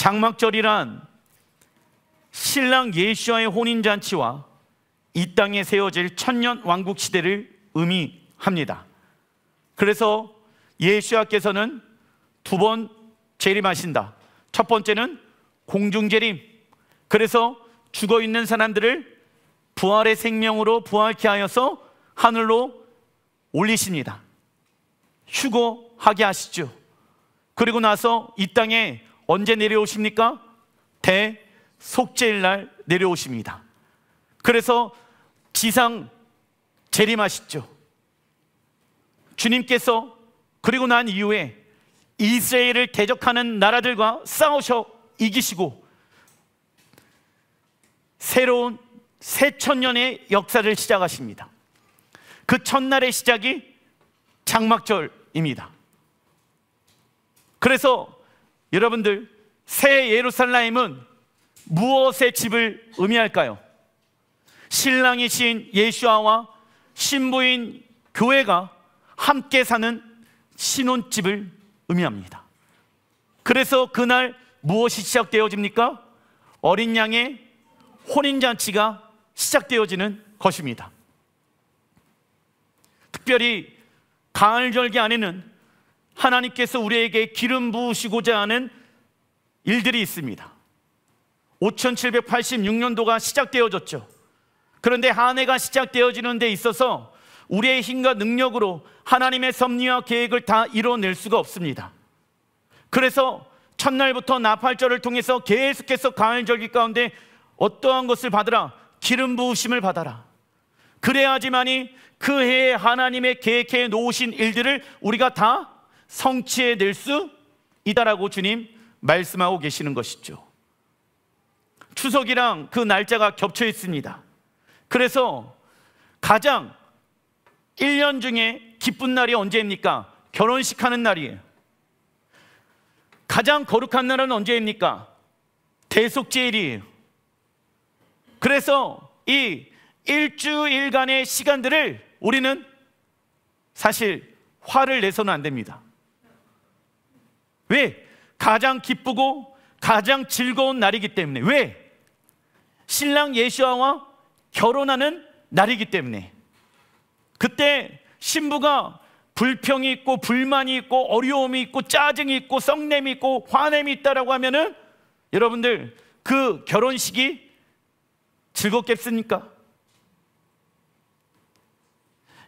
장막절이란 신랑 예수와의 혼인잔치와 이 땅에 세워질 천년 왕국 시대를 의미합니다. 그래서 예수와께서는 두 번 재림하신다. 첫 번째는 공중재림. 그래서 죽어있는 사람들을 부활의 생명으로 부활케 하여서 하늘로 올리십니다. 휴거하게 하시죠. 그리고 나서 이 땅에 언제 내려오십니까? 대속죄일 날 내려오십니다. 그래서 지상 재림하시죠. 주님께서 그리고 난 이후에 이스라엘을 대적하는 나라들과 싸우셔 이기시고 새로운 새천년의 역사를 시작하십니다. 그 첫날의 시작이 장막절입니다. 그래서 여러분들, 새 예루살렘은 무엇의 집을 의미할까요? 신랑이신 예수와 신부인 교회가 함께 사는 신혼집을 의미합니다. 그래서 그날 무엇이 시작되어집니까? 어린 양의 혼인잔치가 시작되어지는 것입니다. 특별히 가을절기 안에는 하나님께서 우리에게 기름 부으시고자 하는 일들이 있습니다. 5786년도가 시작되어졌죠. 그런데 한 해가 시작되어지는 데 있어서 우리의 힘과 능력으로 하나님의 섭리와 계획을 다 이뤄낼 수가 없습니다. 그래서 첫날부터 나팔절을 통해서 계속해서 가을절기 가운데 어떠한 것을 받으라? 기름 부으심을 받아라. 그래야지만이 그 해에 하나님의 계획해 놓으신 일들을 우리가 다 성취해낼 수 있다라고 주님 말씀하고 계시는 것이죠. 추석이랑 그 날짜가 겹쳐 있습니다. 그래서 가장 1년 중에 기쁜 날이 언제입니까? 결혼식 하는 날이에요. 가장 거룩한 날은 언제입니까? 대속죄일이에요. 그래서 이 일주일간의 시간들을 우리는 사실 화를 내서는 안 됩니다. 왜? 가장 기쁘고 가장 즐거운 날이기 때문에. 왜? 신랑 예수와 결혼하는 날이기 때문에. 그때 신부가 불평이 있고 불만이 있고 어려움이 있고 짜증이 있고 썩냄이 있고 화냄이 있다라고 하면은 여러분들 그 결혼식이 즐겁겠습니까?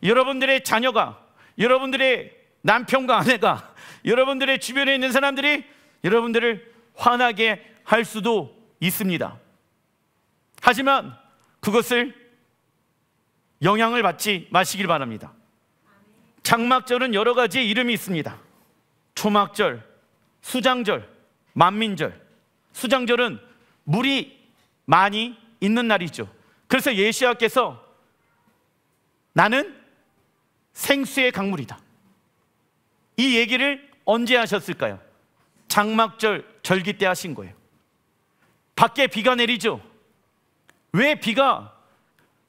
여러분들의 자녀가, 여러분들의 남편과 아내가, 여러분들의 주변에 있는 사람들이 여러분들을 화나게 할 수도 있습니다. 하지만 그것을 영향을 받지 마시길 바랍니다. 장막절은 여러 가지 이름이 있습니다. 초막절, 수장절, 만민절. 수장절은 물이 많이 있는 날이죠. 그래서 예수님께서 나는 생수의 강물이다, 이 얘기를 언제 하셨을까요? 장막절 절기 때 하신 거예요. 밖에 비가 내리죠. 왜 비가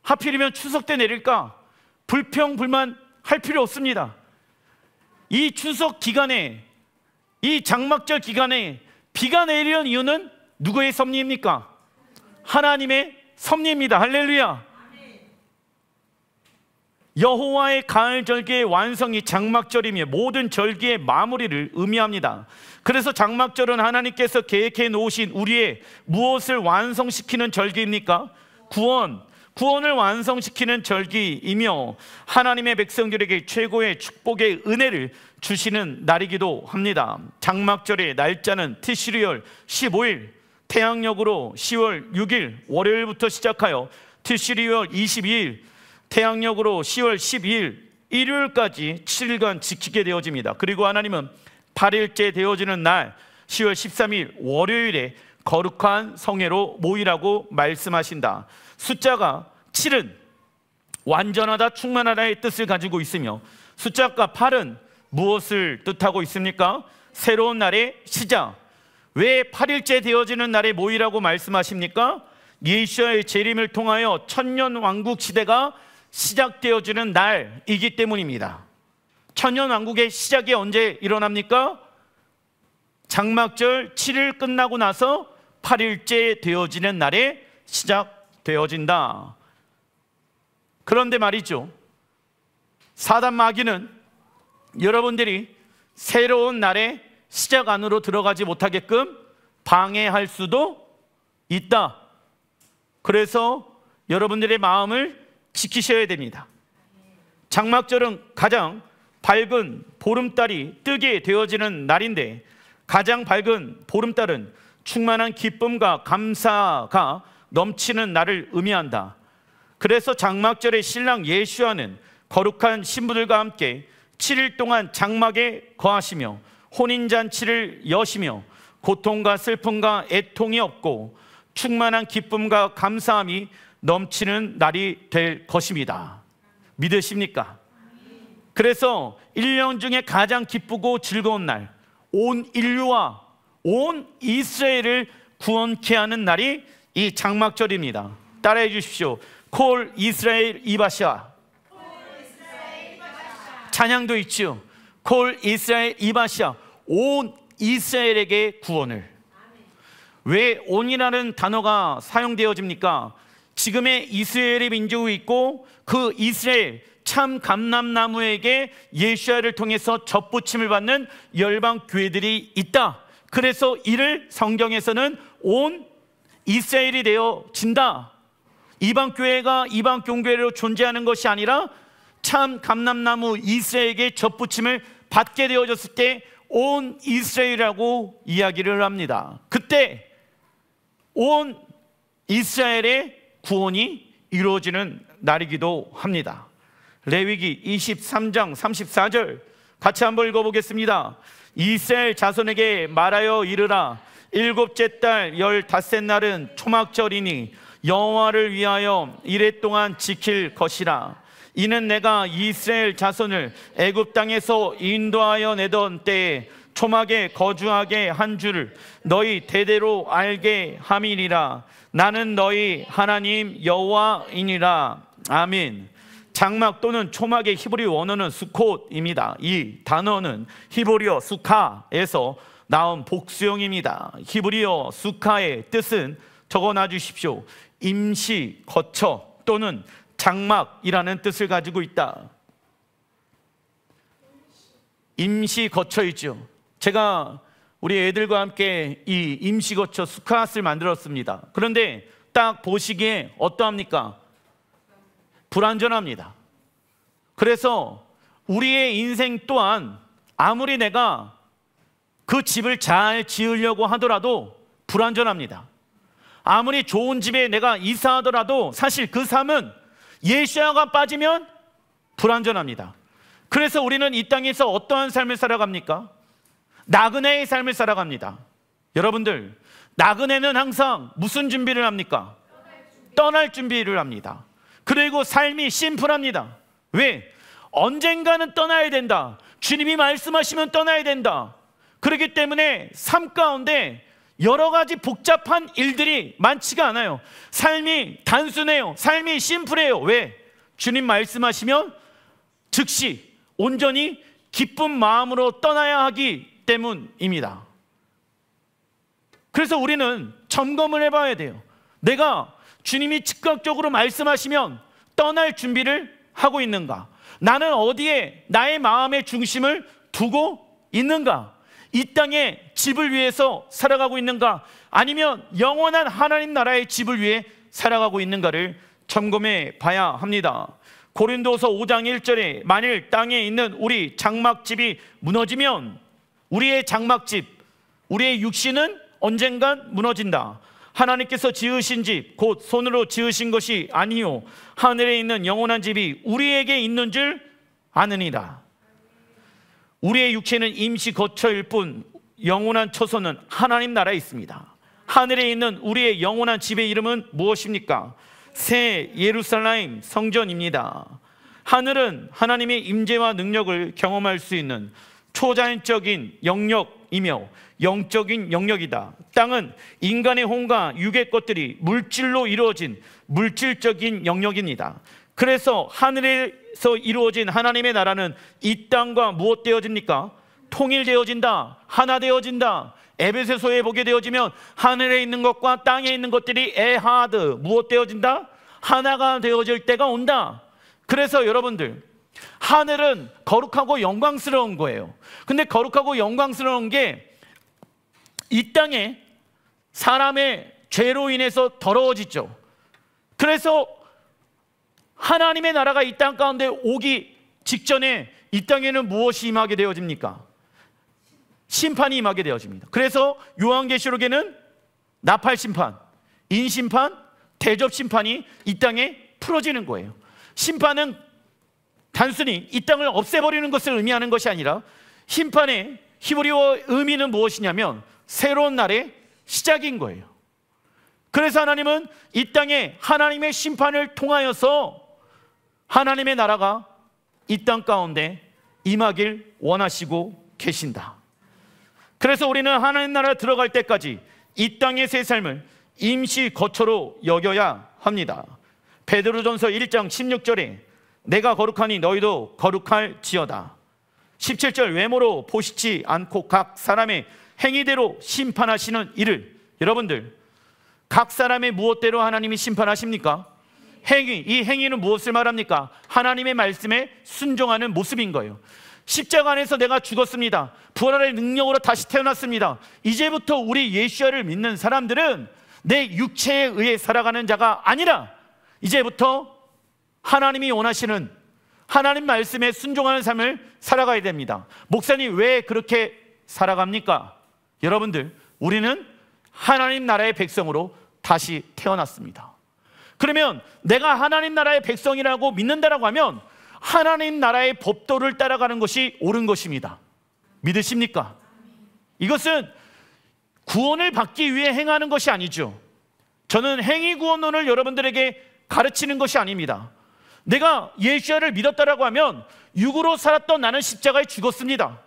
하필이면 추석 때 내릴까? 불평불만 할 필요 없습니다. 이 추석 기간에, 이 장막절 기간에 비가 내리는 이유는 누구의 섭리입니까? 하나님의 섭리입니다. 할렐루야. 여호와의 가을 절기의 완성이 장막절이며 모든 절기의 마무리를 의미합니다. 그래서 장막절은 하나님께서 계획해 놓으신 우리의 무엇을 완성시키는 절기입니까? 구원을 완성시키는 절기이며 하나님의 백성들에게 최고의 축복의 은혜를 주시는 날이기도 합니다. 장막절의 날짜는 티시리얼 15일, 태양력으로 10월 6일 월요일부터 시작하여 티시리얼 22일, 태양력으로 10월 12일 일요일까지 7일간 지키게 되어집니다. 그리고 하나님은 8일째 되어지는 날 10월 13일 월요일에 거룩한 성회로 모이라고 말씀하신다. 숫자가 7은 완전하다, 충만하다의 뜻을 가지고 있으며 숫자가 8은 무엇을 뜻하고 있습니까? 새로운 날의 시작. 왜 8일째 되어지는 날에 모이라고 말씀하십니까? 예수의 재림을 통하여 천년 왕국 시대가 시작되어지는 날이기 때문입니다. 천년 왕국의 시작이 언제 일어납니까? 장막절 7일 끝나고 나서 8일째 되어지는 날에 시작되어진다. 그런데 말이죠, 사단 마귀는 여러분들이 새로운 날에 시작 안으로 들어가지 못하게끔 방해할 수도 있다. 그래서 여러분들의 마음을 지키셔야 됩니다. 장막절은 가장 밝은 보름달이 뜨게 되어지는 날인데, 가장 밝은 보름달은 충만한 기쁨과 감사가 넘치는 날을 의미한다. 그래서 장막절의 신랑 예수와는 거룩한 신부들과 함께 7일 동안 장막에 거하시며 혼인잔치를 여시며 고통과 슬픔과 애통이 없고 충만한 기쁨과 감사함이 넘치는 날이 될 것입니다. 믿으십니까? 그래서 1년 중에 가장 기쁘고 즐거운 날, 온 인류와 온 이스라엘을 구원케 하는 날이 이 장막절입니다. 따라해 주십시오. 콜 이스라엘 이바샤. 찬양도 있죠. 콜 이스라엘 이바샤. 온 이스라엘에게 구원을. 왜 온이라는 단어가 사용되어집니까? 지금의 이스라엘의 민족이 있고 그 이스라엘 참 감람나무에게 예수야를 통해서 접붙임을 받는 열방 교회들이 있다. 그래서 이를 성경에서는 온 이스라엘이 되어진다. 이방 교회가 이방 교회로 존재하는 것이 아니라 참 감람나무 이스라엘에게 접붙임을 받게 되어졌을 때 온 이스라엘이라고 이야기를 합니다. 그때 온 이스라엘의 구원이 이루어지는 날이기도 합니다. 레위기 23장 34절 같이 한번 읽어보겠습니다. 이스라엘 자손에게 말하여 이르라. 일곱째 달 15날은 초막절이니 여호와를 위하여 이레 동안 지킬 것이라. 이는 내가 이스라엘 자손을 애굽 땅에서 인도하여 내던 때에 초막에 거주하게 한 줄을 너희 대대로 알게 함이니라. 나는 너희 하나님 여호와이니라. 아멘. 장막 또는 초막의 히브리 원어는 수콧입니다. 이 단어는 히브리어 수카에서 나온 복수형입니다. 히브리어 수카의 뜻은 적어놔 주십시오. 임시 거처 또는 장막이라는 뜻을 가지고 있다. 임시 거처이죠. 제가 우리 애들과 함께 이 임시 거처 수카스를 만들었습니다. 그런데 딱 보시기에 어떠합니까? 불안전합니다. 그래서 우리의 인생 또한 아무리 내가 그 집을 잘 지으려고 하더라도 불안전합니다. 아무리 좋은 집에 내가 이사하더라도 사실 그 삶은 예수야가 빠지면 불안전합니다. 그래서 우리는 이 땅에서 어떠한 삶을 살아갑니까? 나그네의 삶을 살아갑니다. 여러분들, 나그네는 항상 무슨 준비를 합니까? 떠날 준비를 합니다. 그리고 삶이 심플합니다. 왜? 언젠가는 떠나야 된다. 주님이 말씀하시면 떠나야 된다. 그렇기 때문에 삶 가운데 여러 가지 복잡한 일들이 많지가 않아요. 삶이 단순해요. 삶이 심플해요. 왜? 주님 말씀하시면 즉시 온전히 기쁜 마음으로 떠나야 하기 때문입니다. 그래서 우리는 점검을 해봐야 돼요. 내가 주님이 즉각적으로 말씀하시면 떠날 준비를 하고 있는가? 나는 어디에 나의 마음의 중심을 두고 있는가? 이 땅에 집을 위해서 살아가고 있는가? 아니면 영원한 하나님 나라의 집을 위해 살아가고 있는가를 점검해 봐야 합니다. 고린도서 5장 1절에 만일 땅에 있는 우리 장막집이 무너지면 우리의 장막집, 우리의 육신은 언젠간 무너진다. 하나님께서 지으신 집, 곧 손으로 지으신 것이 아니요 하늘에 있는 영원한 집이 우리에게 있는 줄 아느니라. 우리의 육체는 임시 거처일 뿐 영원한 처소는 하나님 나라에 있습니다. 하늘에 있는 우리의 영원한 집의 이름은 무엇입니까? 새 예루살렘 성전입니다. 하늘은 하나님의 임재와 능력을 경험할 수 있는 초자연적인 영역이며 영적인 영역이다. 땅은 인간의 혼과 육의 것들이 물질로 이루어진 물질적인 영역입니다. 그래서 하늘에서 이루어진 하나님의 나라는 이 땅과 무엇 되어집니까? 통일되어진다. 하나 되어진다. 에베소서에 보게 되어지면 하늘에 있는 것과 땅에 있는 것들이 에하드, 무엇 되어진다? 하나가 되어질 때가 온다. 그래서 여러분들, 하늘은 거룩하고 영광스러운 거예요. 근데 거룩하고 영광스러운 게 이 땅에 사람의 죄로 인해서 더러워지죠. 그래서 하나님의 나라가 이 땅 가운데 오기 직전에 이 땅에는 무엇이 임하게 되어집니까? 심판이 임하게 되어집니다. 그래서 요한계시록에는 나팔심판, 인심판, 대접심판이 이 땅에 풀어지는 거예요. 심판은 단순히 이 땅을 없애버리는 것을 의미하는 것이 아니라 심판의 히브리어 의미는 무엇이냐면 새로운 날의 시작인 거예요. 그래서 하나님은 이 땅에 하나님의 심판을 통하여서 하나님의 나라가 이 땅 가운데 임하길 원하시고 계신다. 그래서 우리는 하나님 나라에 들어갈 때까지 이 땅의 새 삶을 임시 거처로 여겨야 합니다. 베드로전서 1장 16절에 내가 거룩하니 너희도 거룩할지어다. 17절 외모로 보시지 않고 각 사람의 행위대로 심판하시는 이를, 여러분들 각 사람의 무엇대로 하나님이 심판하십니까? 행위, 이 행위는 무엇을 말합니까? 하나님의 말씀에 순종하는 모습인 거예요. 십자가 안에서 내가 죽었습니다. 부활의 능력으로 다시 태어났습니다. 이제부터 우리 예수를 믿는 사람들은 내 육체에 의해 살아가는 자가 아니라 이제부터 하나님이 원하시는 하나님 말씀에 순종하는 삶을 살아가야 됩니다. 목사님 왜 그렇게 살아갑니까? 여러분들, 우리는 하나님 나라의 백성으로 다시 태어났습니다. 그러면 내가 하나님 나라의 백성이라고 믿는다라고 하면 하나님 나라의 법도를 따라가는 것이 옳은 것입니다. 믿으십니까? 이것은 구원을 받기 위해 행하는 것이 아니죠. 저는 행위구원론을 여러분들에게 가르치는 것이 아닙니다. 내가 예수를 믿었다라고 하면 육으로 살았던 나는 십자가에 죽었습니다.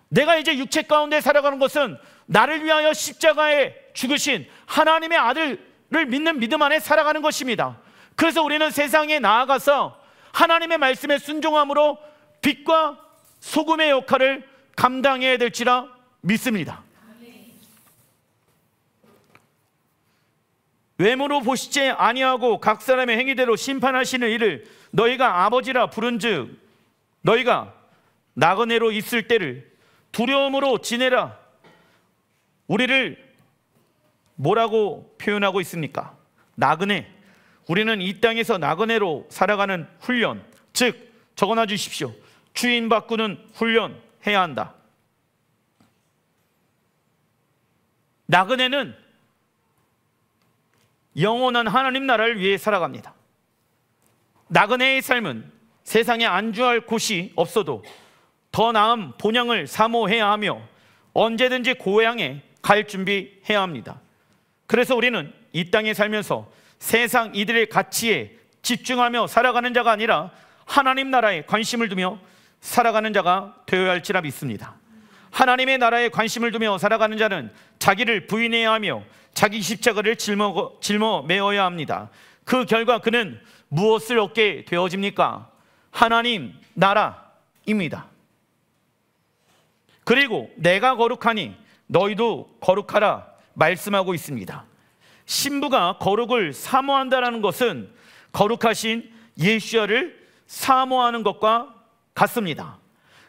내가 이제 육체 가운데 살아가는 것은 나를 위하여 십자가에 죽으신 하나님의 아들을 믿는 믿음 안에 살아가는 것입니다. 그래서 우리는 세상에 나아가서 하나님의 말씀에 순종함으로 빛과 소금의 역할을 감당해야 될지라 믿습니다. 외모로 보시지 아니하고 각 사람의 행위대로 심판하시는 이를 너희가 아버지라 부른즉 너희가 나그네로 있을 때를 두려움으로 지내라. 우리를 뭐라고 표현하고 있습니까? 나그네. 우리는 이 땅에서 나그네로 살아가는 훈련, 즉 적어놔 주십시오. 주인 바꾸는 훈련해야 한다. 나그네는 영원한 하나님 나라를 위해 살아갑니다. 나그네의 삶은 세상에 안주할 곳이 없어도 더 나은 본향을 사모해야 하며 언제든지 고향에 갈 준비해야 합니다. 그래서 우리는 이 땅에 살면서 세상 이들의 가치에 집중하며 살아가는 자가 아니라 하나님 나라에 관심을 두며 살아가는 자가 되어야 할지라 믿습니다. 하나님의 나라에 관심을 두며 살아가는 자는 자기를 부인해야 하며 자기 십자가를 짊어 메어야 합니다. 그 결과 그는 무엇을 얻게 되어집니까? 하나님 나라입니다. 그리고 내가 거룩하니 너희도 거룩하라 말씀하고 있습니다. 신부가 거룩을 사모한다는 것은 거룩하신 예수를 사모하는 것과 같습니다.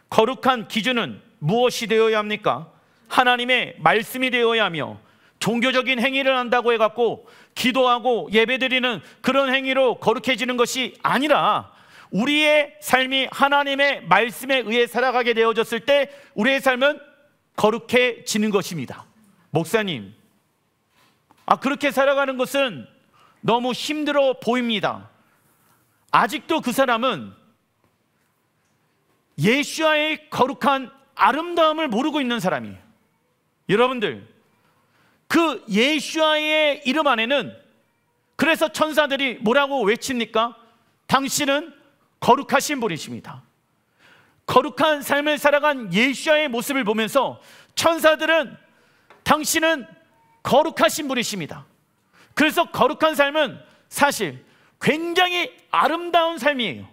거룩한 기준은 무엇이 되어야 합니까? 하나님의 말씀이 되어야 하며 종교적인 행위를 한다고 해갖고 기도하고 예배드리는 그런 행위로 거룩해지는 것이 아니라 우리의 삶이 하나님의 말씀에 의해 살아가게 되어졌을 때 우리의 삶은 거룩해지는 것입니다. 목사님, 그렇게 살아가는 것은 너무 힘들어 보입니다. 아직도 그 사람은 예수와의 거룩한 아름다움을 모르고 있는 사람이에요. 여러분들, 그 예수와의 이름 안에는 그래서 천사들이 뭐라고 외칩니까? 당신은 거룩하신 분이십니다. 거룩한 삶을 살아간 예수와의 모습을 보면서 천사들은 당신은 거룩하신 분이십니다. 그래서 거룩한 삶은 사실 굉장히 아름다운 삶이에요.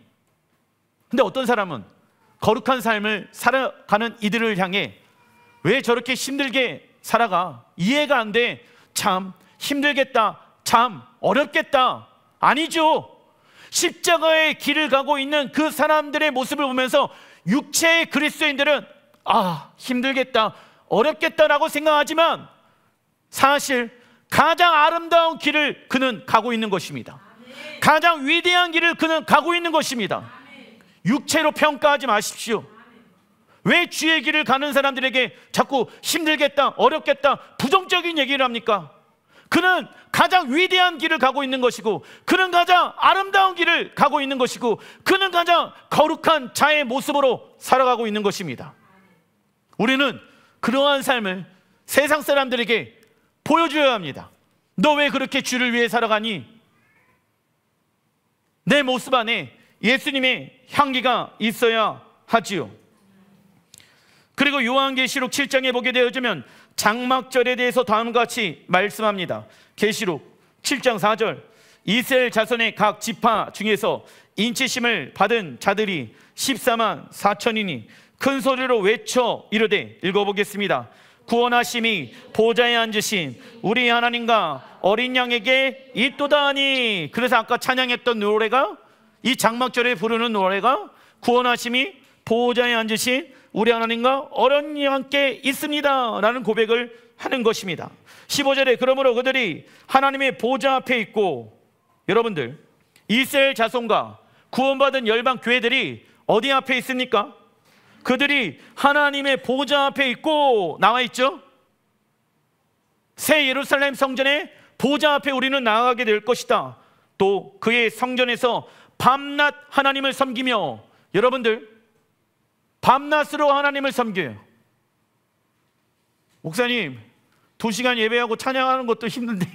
근데 어떤 사람은 거룩한 삶을 살아가는 이들을 향해 왜 저렇게 힘들게 살아가. 이해가 안 돼. 참 힘들겠다. 참 어렵겠다. 아니죠. 십자가의 길을 가고 있는 그 사람들의 모습을 보면서 육체의 그리스도인들은 힘들겠다, 어렵겠다라고 생각하지만 사실 가장 아름다운 길을 그는 가고 있는 것입니다. 가장 위대한 길을 그는 가고 있는 것입니다. 육체로 평가하지 마십시오. 왜 주의 길을 가는 사람들에게 자꾸 힘들겠다, 어렵겠다, 부정적인 얘기를 합니까? 그는 가장 위대한 길을 가고 있는 것이고, 그는 가장 아름다운 길을 가고 있는 것이고, 그는 가장 거룩한 자의 모습으로 살아가고 있는 것입니다. 우리는 그러한 삶을 세상 사람들에게 보여줘야 합니다. 너 왜 그렇게 주를 위해 살아가니? 내 모습 안에 예수님의 향기가 있어야 하지요. 그리고 요한계시록 7장에 보게 되어지면 장막절에 대해서 다음과 같이 말씀합니다. 계시록 7장 4절, 이스라엘 자손의 각 지파 중에서 인치심을 받은 자들이 14만 4천이니 큰 소리로 외쳐 이르되, 읽어보겠습니다. 구원하심이 보좌에 앉으신 우리 하나님과 어린 양에게 있도다 하니. 그래서 아까 찬양했던 노래가, 이 장막절에 부르는 노래가 구원하심이 보좌에 앉으신 우리 하나님과 어린 양께 있습니다 라는 고백을 하는 것입니다. 15절에 그러므로 그들이 하나님의 보좌 앞에 있고, 여러분들 이스라엘 자손과 구원받은 열방 교회들이 어디 앞에 있습니까? 그들이 하나님의 보좌 앞에 있고 나와 있죠. 새 예루살렘 성전의 보좌 앞에 우리는 나아가게 될 것이다. 또 그의 성전에서 밤낮 하나님을 섬기며, 여러분들 밤낮으로 하나님을 섬겨요. 목사님 2시간 예배하고 찬양하는 것도 힘든데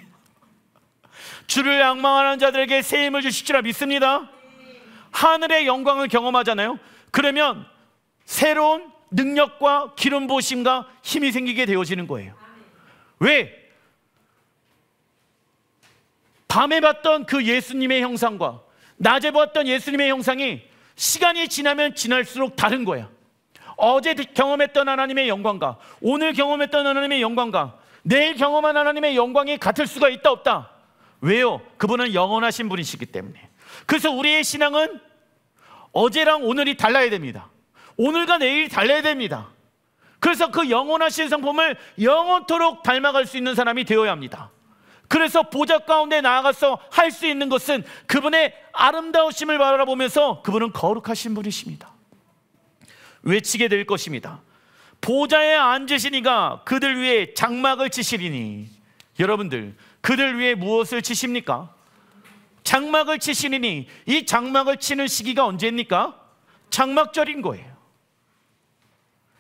주를 앙망하는 자들에게 새 힘을 주실 줄 믿습니다. 하늘의 영광을 경험하잖아요. 그러면 새로운 능력과 기름 부으심과 힘이 생기게 되어지는 거예요. 왜? 밤에 봤던 그 예수님의 형상과 낮에 봤던 예수님의 형상이 시간이 지나면 지날수록 다른 거야. 어제 경험했던 하나님의 영광과 오늘 경험했던 하나님의 영광과 내일 경험한 하나님의 영광이 같을 수가 있다 없다? 왜요? 그분은 영원하신 분이시기 때문에. 그래서 우리의 신앙은 어제랑 오늘이 달라야 됩니다. 오늘과 내일이 달라야 됩니다. 그래서 그 영원하신 성품을 영원토록 닮아갈 수 있는 사람이 되어야 합니다. 그래서 보좌 가운데 나아가서 할 수 있는 것은 그분의 아름다우심을 바라보면서 그분은 거룩하신 분이십니다. 외치게 될 것입니다. 보좌에 앉으시니가 그들 위에 장막을 치시리니. 여러분들 그들 위에 무엇을 치십니까? 장막을 치시리니. 이 장막을 치는 시기가 언제입니까? 장막절인 거예요.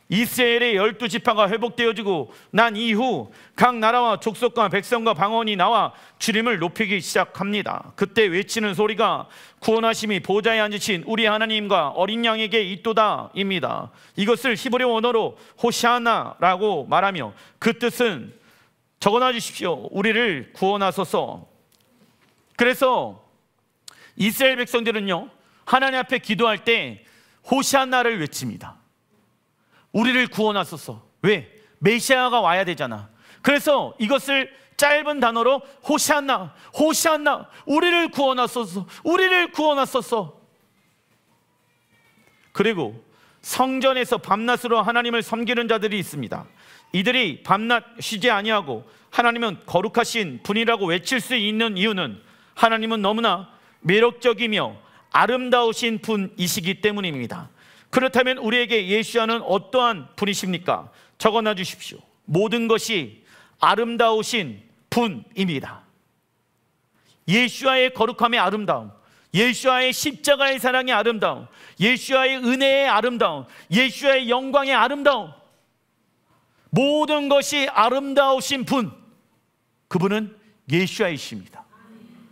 이스라엘의 12지파가 회복되어지고 난 이후 각 나라와 족속과 백성과 방언이 나와 주님을 높이기 시작합니다. 그때 외치는 소리가 구원하심이 보좌에 앉으신 우리 하나님과 어린 양에게 있도다 입니다. 이것을 히브리 원어로 호시아나라고 말하며 그 뜻은 적어놔 주십시오. 우리를 구원하소서. 그래서 이스라엘 백성들은요, 하나님 앞에 기도할 때 호시아나를 외칩니다. 우리를 구원하소서. 왜? 메시아가 와야 되잖아. 그래서 이것을 짧은 단어로 호시아나, 호시아나, 우리를 구원하소서, 우리를 구원하소서. 그리고 성전에서 밤낮으로 하나님을 섬기는 자들이 있습니다. 이들이 밤낮 쉬지 아니하고 하나님은 거룩하신 분이라고 외칠 수 있는 이유는 하나님은 너무나 매력적이며 아름다우신 분이시기 때문입니다. 그렇다면 우리에게 예수와는 어떠한 분이십니까? 적어놔 주십시오. 모든 것이 아름다우신 분입니다. 예수와의 거룩함의 아름다움, 예수와의 십자가의 사랑의 아름다움, 예수와의 은혜의 아름다움, 예수와의 영광의 아름다움, 모든 것이 아름다우신 분, 그분은 예수와이십니다.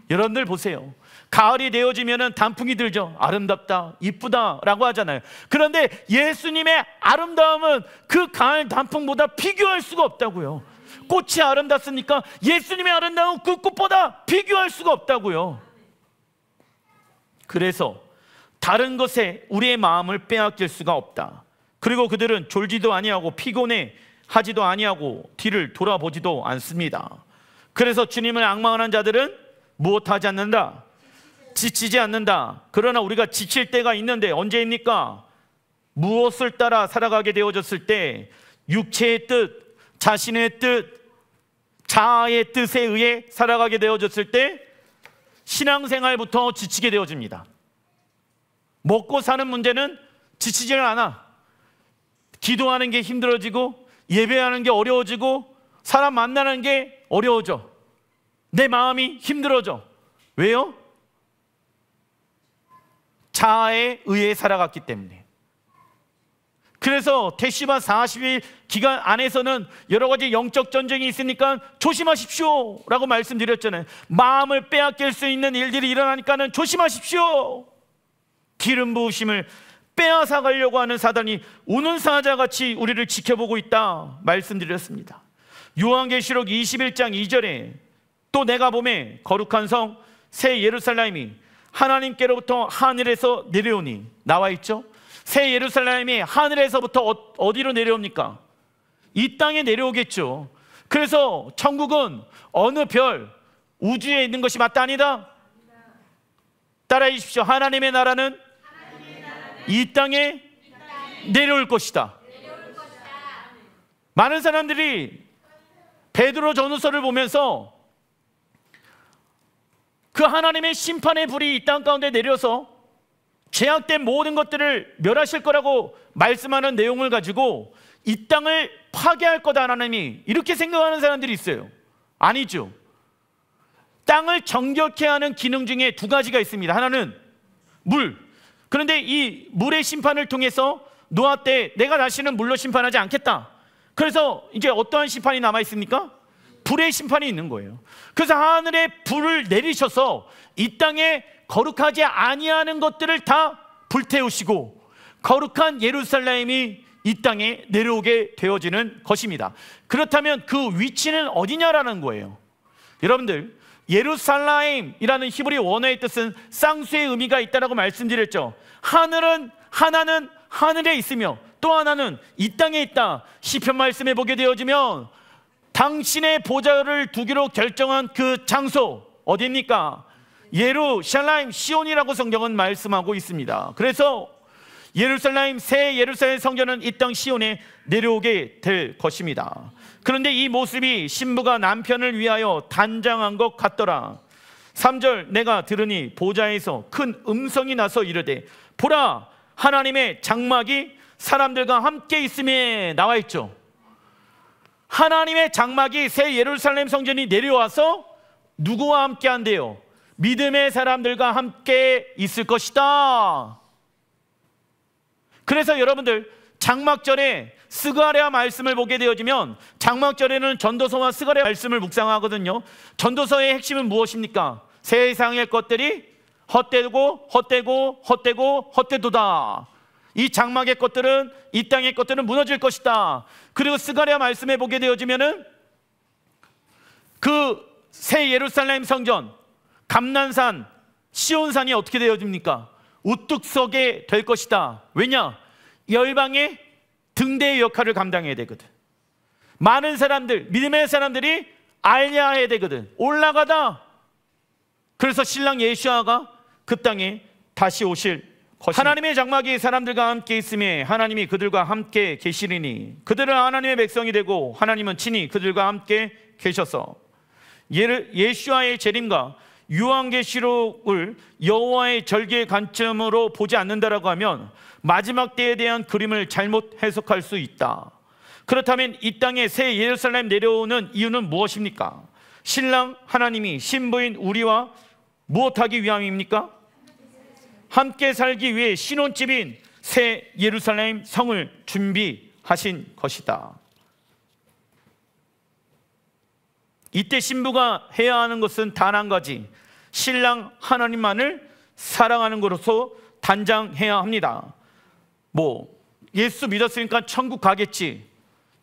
여러분들 보세요. 가을이 되어지면 단풍이 들죠. 아름답다, 이쁘다 라고 하잖아요. 그런데 예수님의 아름다움은 그 가을 단풍보다 비교할 수가 없다고요. 꽃이 아름답습니까? 예수님의 아름다움은 그 꽃보다 비교할 수가 없다고요. 그래서 다른 것에 우리의 마음을 빼앗길 수가 없다. 그리고 그들은 졸지도 아니하고 피곤해 하지도 아니하고 뒤를 돌아보지도 않습니다. 그래서 주님을 앙망하는 자들은 무엇하지 않는다? 지치지 않는다. 그러나 우리가 지칠 때가 있는데 언제입니까? 무엇을 따라 살아가게 되어졌을 때 육체의 뜻, 자신의 뜻, 자아의 뜻에 의해 살아가게 되어졌을 때 신앙생활부터 지치게 되어집니다. 먹고 사는 문제는 지치지는 않아. 기도하는 게 힘들어지고 예배하는 게 어려워지고 사람 만나는 게 어려워져. 내 마음이 힘들어져. 왜요? 자아에 의해 살아갔기 때문에. 그래서 태시바 40일 기간 안에서는 여러 가지 영적 전쟁이 있으니까 조심하십시오 라고 말씀드렸잖아요. 마음을 빼앗길 수 있는 일들이 일어나니까는 조심하십시오. 기름 부으심을 빼앗아 가려고 하는 사단이 우는 사자같이 우리를 지켜보고 있다 말씀드렸습니다. 요한계시록 21장 2절에 또 내가 보매 거룩한 성 새 예루살렘이 하나님께로부터 하늘에서 내려오니 나와 있죠. 새 예루살렘이 하늘에서부터 어디로 내려옵니까? 이 땅에 내려오겠죠. 그래서 천국은 어느 별, 우주에 있는 것이 맞다 아니다? 따라해 주십시오. 하나님의 나라는 이 땅에 내려올 것이다. 많은 사람들이 베드로 전후서를 보면서 그 하나님의 심판의 불이 이 땅 가운데 내려서 죄악된 모든 것들을 멸하실 거라고 말씀하는 내용을 가지고 이 땅을 파괴할 거다 하나님이, 이렇게 생각하는 사람들이 있어요. 아니죠. 땅을 정결케 하는 기능 중에 두 가지가 있습니다. 하나는 물. 그런데 이 물의 심판을 통해서 노아 때 내가 다시는 물로 심판하지 않겠다. 그래서 이제 어떠한 심판이 남아 있습니까? 불의 심판이 있는 거예요. 그래서 하늘에 불을 내리셔서 이 땅에 거룩하지 아니하는 것들을 다 불태우시고 거룩한 예루살렘이 이 땅에 내려오게 되어지는 것입니다. 그렇다면 그 위치는 어디냐라는 거예요. 여러분들, 예루살렘이라는 히브리 원어의 뜻은 쌍수의 의미가 있다고 말씀드렸죠. 하나는 하늘에 있으며 또 하나는 이 땅에 있다. 시편 말씀에 보게 되어지면 당신의 보좌를 두기로 결정한 그 장소 어디입니까? 예루살렘 시온이라고 성경은 말씀하고 있습니다. 그래서 예루살렘, 새 예루살렘 성전은 이 땅 시온에 내려오게 될 것입니다. 그런데 이 모습이 신부가 남편을 위하여 단장한 것 같더라. 3절 내가 들으니 보좌에서 큰 음성이 나서 이르되 보라 하나님의 장막이 사람들과 함께 있음에 나와 있죠. 하나님의 장막이 새 예루살렘 성전이 내려와서 누구와 함께 한대요? 믿음의 사람들과 함께 있을 것이다. 그래서 여러분들 장막절에 스가랴 말씀을 보게 되어지면 장막절에는 전도서와 스가랴 말씀을 묵상하거든요. 전도서의 핵심은 무엇입니까? 세상의 것들이 헛되고 헛되고 헛되고 헛되도다. 이 장막의 것들은, 이 땅의 것들은 무너질 것이다. 그리고 스가랴 말씀에 보게 되어지면은 그 새 예루살렘 성전, 감난산, 시온산이 어떻게 되어집니까? 우뚝 서게 될 것이다. 왜냐? 열방의 등대의 역할을 감당해야 되거든. 많은 사람들, 믿음의 사람들이 알려야 해야 되거든. 올라가다. 그래서 신랑 예수아가 그 땅에 다시 오실 것입니다. 하나님의 장막이 사람들과 함께 있음에 하나님이 그들과 함께 계시리니 그들은 하나님의 백성이 되고 하나님은 친히 그들과 함께 계셔서 예수아의 재림과 요한계시록을 여호와의 절기의 관점으로 보지 않는다라고 하면 마지막 때에 대한 그림을 잘못 해석할 수 있다. 그렇다면 이 땅에 새 예루살렘 내려오는 이유는 무엇입니까? 신랑 하나님이 신부인 우리와 무엇하기 위함입니까? 함께 살기 위해 신혼집인 새 예루살렘 성을 준비하신 것이다. 이때 신부가 해야 하는 것은 단 한 가지, 신랑 하나님만을 사랑하는 것으로서 단장해야 합니다. 예수 믿었으니까 천국 가겠지,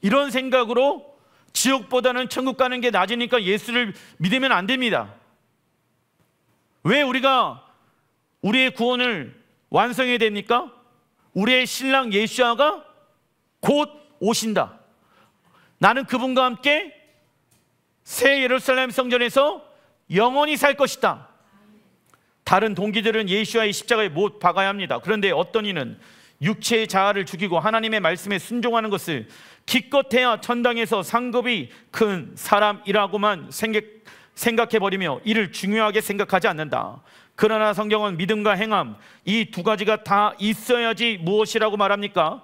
이런 생각으로 지옥보다는 천국 가는 게 낮으니까 예수를 믿으면 안 됩니다. 왜 우리가 우리의 구원을 완성해야 됩니까? 우리의 신랑 예수아가 곧 오신다. 나는 그분과 함께 새 예루살렘 성전에서 영원히 살 것이다. 다른 동기들은 예수와의 십자가에 못 박아야 합니다. 그런데 어떤 이는 육체의 자아를 죽이고 하나님의 말씀에 순종하는 것을 기껏해야 천당에서 상급이 큰 사람이라고만 생각해버리며 이를 중요하게 생각하지 않는다. 그러나 성경은 믿음과 행함, 이 두 가지가 다 있어야지 무엇이라고 말합니까?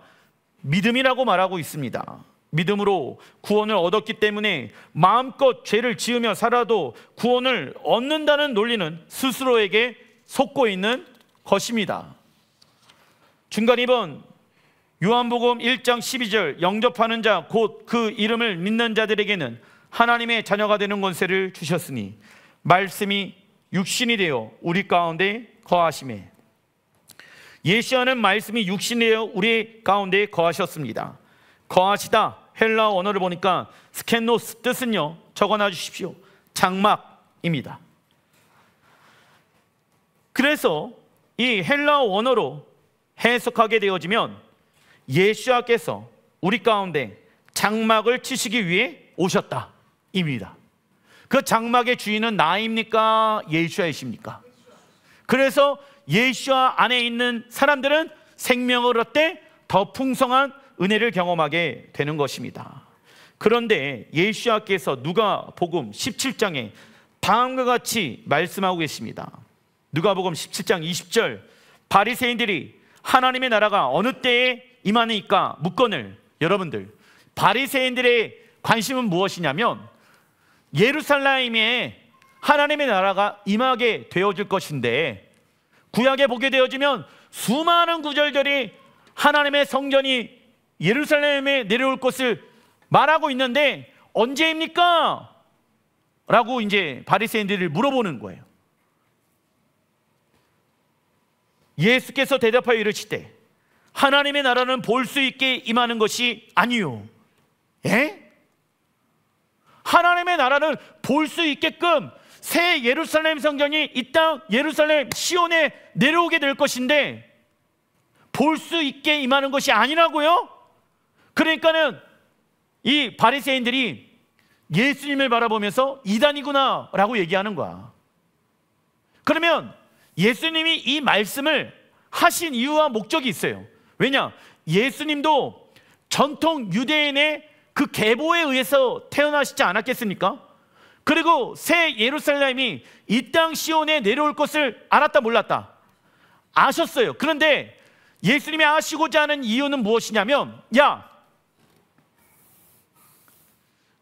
믿음이라고 말하고 있습니다. 믿음으로 구원을 얻었기 때문에 마음껏 죄를 지으며 살아도 구원을 얻는다는 논리는 스스로에게 속고 있는 것입니다. 중간 2번, 요한복음 1장 12절, 영접하는 자 곧 그 이름을 믿는 자들에게는 하나님의 자녀가 되는 권세를 주셨으니 말씀이 육신이 되어 우리 가운데 거하심에. 예시하는 말씀이 육신이 되어 우리 가운데 거하셨습니다. 거하시다, 헬라어 언어를 보니까 스캔노스, 뜻은요, 적어놔 주십시오. 장막입니다. 그래서 이 헬라어 원어로 해석하게 되어지면 예수께서 우리 가운데 장막을 치시기 위해 오셨다 입니다. 그 장막의 주인은 나입니까? 예수야이십니까? 그래서 예수와 안에 있는 사람들은 생명을 얻되 더 풍성한 은혜를 경험하게 되는 것입니다. 그런데 예수께서 누가복음 17장에 다음과 같이 말씀하고 계십니다. 누가복음 17장 20절, 바리새인들이 하나님의 나라가 어느 때에 임하니까 묻거늘. 여러분들, 바리새인들의 관심은 무엇이냐면 예루살렘에 하나님의 나라가 임하게 되어질 것인데, 구약에 보게 되어지면 수많은 구절들이 하나님의 성전이 예루살렘에 내려올 것을 말하고 있는데 언제입니까? 라고 이제 바리새인들을 물어보는 거예요. 예수께서 대답하여 이르시되 하나님의 나라는 볼 수 있게 임하는 것이 아니요. 예? 하나님의 나라는 볼 수 있게끔 새 예루살렘 성전이 이 땅 예루살렘 시온에 내려오게 될 것인데 볼 수 있게 임하는 것이 아니라고요? 그러니까는 이 바리새인들이 예수님을 바라보면서 이단이구나 라고 얘기하는 거야. 그러면 예수님이 이 말씀을 하신 이유와 목적이 있어요. 왜냐? 예수님도 전통 유대인의 그 계보에 의해서 태어나시지 않았겠습니까? 그리고 새 예루살렘이 이 땅 시온에 내려올 것을 알았다 몰랐다? 아셨어요. 그런데 예수님이 아시고자 하는 이유는 무엇이냐면, 야,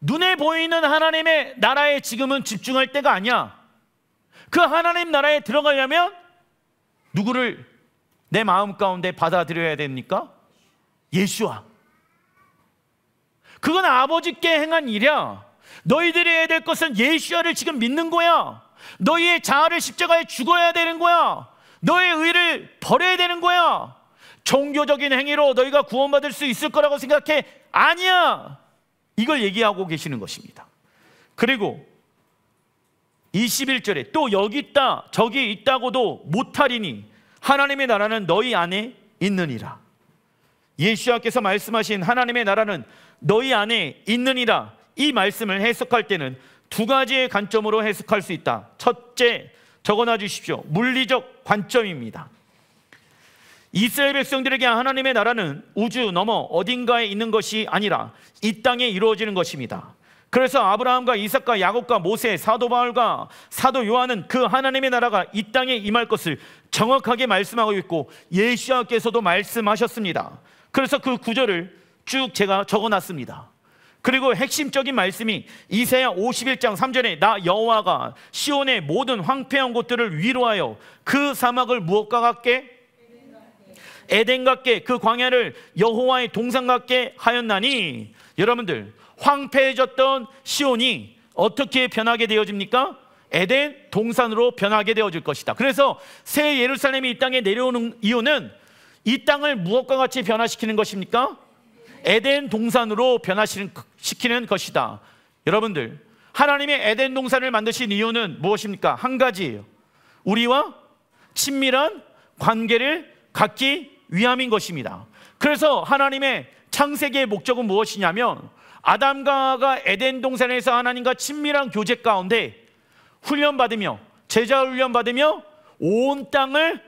눈에 보이는 하나님의 나라에 지금은 집중할 때가 아니야. 그 하나님 나라에 들어가려면 누구를 내 마음 가운데 받아들여야 됩니까? 예수와. 그건 아버지께 행한 일이야. 너희들이 해야 될 것은 예수와를 지금 믿는 거야. 너희의 자아를 십자가에 죽어야 되는 거야. 너의 의를 버려야 되는 거야. 종교적인 행위로 너희가 구원받을 수 있을 거라고 생각해? 아니야. 이걸 얘기하고 계시는 것입니다. 그리고 21절에 또 여기 있다 저기 있다고도 못하리니 하나님의 나라는 너희 안에 있느니라. 예수께서 말씀하신 하나님의 나라는 너희 안에 있느니라, 이 말씀을 해석할 때는 두 가지의 관점으로 해석할 수 있다. 첫째, 적어놔 주십시오. 물리적 관점입니다. 이스라엘 백성들에게 하나님의 나라는 우주 너머 어딘가에 있는 것이 아니라 이 땅에 이루어지는 것입니다. 그래서 아브라함과 이삭과 야곱과 모세, 사도 바울과 사도 요한은 그 하나님의 나라가 이 땅에 임할 것을 정확하게 말씀하고 있고 예수께서도 말씀하셨습니다. 그래서 그 구절을 쭉 제가 적어놨습니다. 그리고 핵심적인 말씀이 이사야 51장 3절에 나 여호와가 시온의 모든 황폐한 곳들을 위로하여 그 사막을 무엇과 같게? 에덴 같게, 그 광야를 여호와의 동산 같게 하였나니. 여러분들, 황폐해졌던 시온이 어떻게 변하게 되어집니까? 에덴 동산으로 변하게 되어질 것이다. 그래서 새 예루살렘이 이 땅에 내려오는 이유는 이 땅을 무엇과 같이 변화시키는 것입니까? 에덴 동산으로 변화시키는 것이다. 여러분들, 하나님의 에덴 동산을 만드신 이유는 무엇입니까? 한 가지예요. 우리와 친밀한 관계를 갖기 위함인 것입니다. 그래서 하나님의 창세기의 목적은 무엇이냐면 아담과 하와가 에덴 동산에서 하나님과 친밀한 교제 가운데 훈련받으며 제자 훈련받으며 온 땅을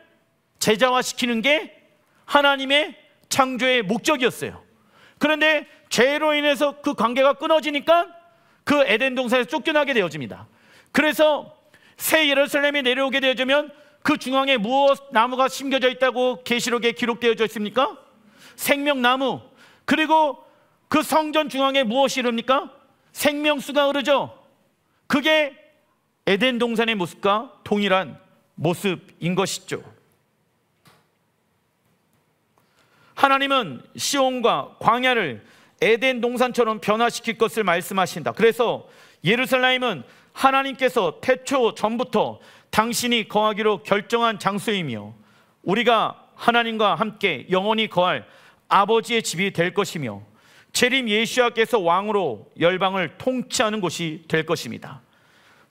제자화시키는 게 하나님의 창조의 목적이었어요. 그런데 죄로 인해서 그 관계가 끊어지니까 그 에덴 동산에서 쫓겨나게 되어집니다. 그래서 새 예루살렘에 내려오게 되어지면 그 중앙에 무엇 나무가 심겨져 있다고 계시록에 기록되어져 있습니까? 생명나무. 그리고 그 성전 중앙에 무엇이 흐릅니까? 생명수가 흐르죠. 그게 에덴 동산의 모습과 동일한 모습인 것이죠. 하나님은 시온과 광야를 에덴 동산처럼 변화시킬 것을 말씀하신다. 그래서 예루살렘은 하나님께서 태초 전부터 당신이 거하기로 결정한 장소이며 우리가 하나님과 함께 영원히 거할 아버지의 집이 될 것이며 재림 예수야께서 왕으로 열방을 통치하는 곳이 될 것입니다.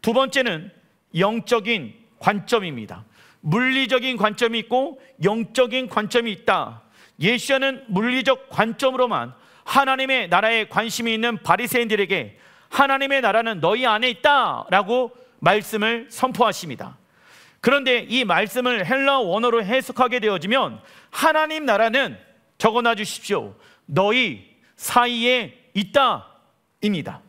두 번째는 영적인 관점입니다. 물리적인 관점이 있고 영적인 관점이 있다. 예수야는 물리적 관점으로만 하나님의 나라에 관심이 있는 바리새인들에게 하나님의 나라는 너희 안에 있다라고 말씀을 선포하십니다. 그런데 이 말씀을 헬라어 원어로 해석하게 되어지면 하나님 나라는 적어놔 주십시오. 너희 사이에 있다입니다.